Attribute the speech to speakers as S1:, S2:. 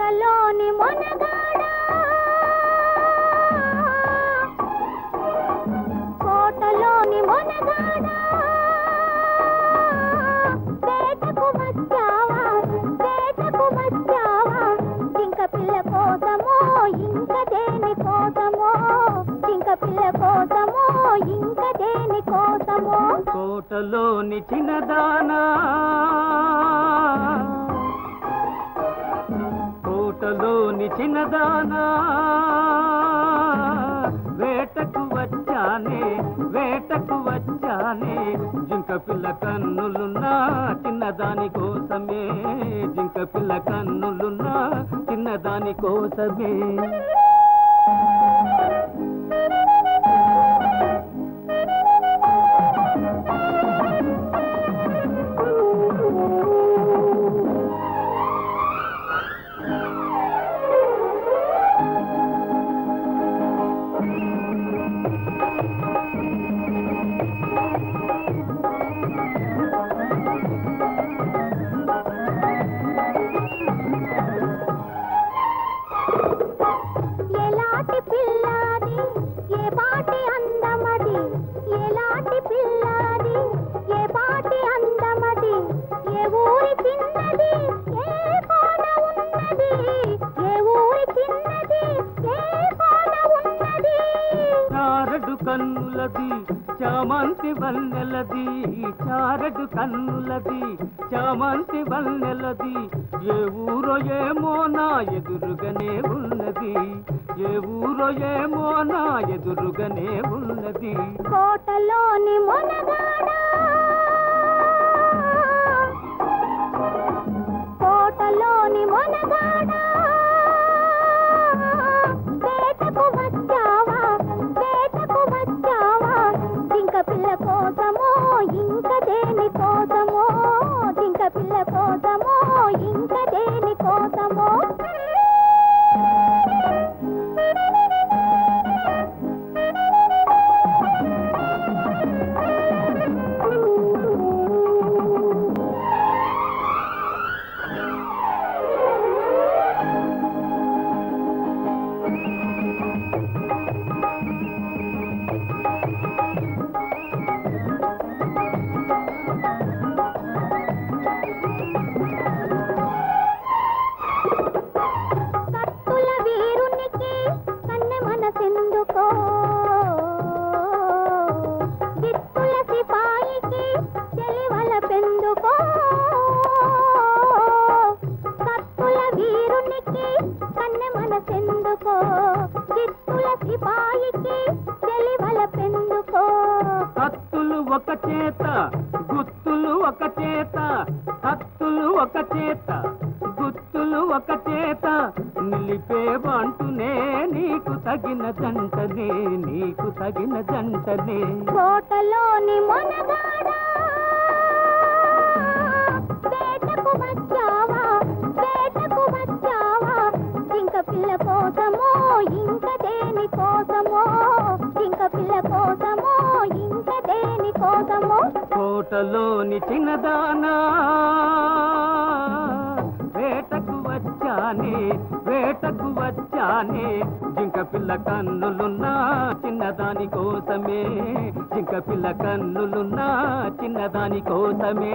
S1: కోటలోని మొనగాడ కోటలోని మొనగాడ వేటకు వచ్చావా జింక పిల్ల కోసమో ఇంక దేని కోసమో జింక పిల్ల కోసమో ఇంక దేని కోసమో
S2: కోటలోని చిన్నదానా కోటలోని చిన్నదానా వేటకు వచ్చానే జింక పిల్ల కన్నులున్నా చిన్నదాని కోసమే జింక పిల్ల కన్నులున్నా చిన్నదాని కోసమే కన్నులది చామంతి వన్నెలది చారడు కన్నులది చామంతి వన్నెలది ఏ ఊరో ఏమో నా ఎదురుగానే ఉన్నది ఏ ఊరో ఏమో నా ఎదురుగానే ఉన్నది
S1: కోటలోని మొనగాడ కోటలోని మొనగాడ వేటకు వచ్చావా జింక పిల్ల కోసమో ఇంక దేని కోసమో జింక పిల్ల కోసమో ఇంక దేని కోసమో
S2: కత్తులు ఒక చేత గుత్తులు ఒక చేత కత్తులు ఒక చేత గుత్తులు ఒక చేత నిలిపేవంటునే నీకు తగిన జంటనే
S1: కోటలోని మొనగాడ వేటకు వచ్చావా జింక పిల్ల కోసమో ఇంక దేని కోసమో జింక పిల్ల కోసమో ఇంక దేని కోసమో
S2: కోటలోని చిన్నదానా వేటకు వచ్చానే జింక పిల్ల కన్నులున్నా చిన్నదాని కోసమే జింక పిల్ల కన్నులున్నా చిన్నదాని కోసమే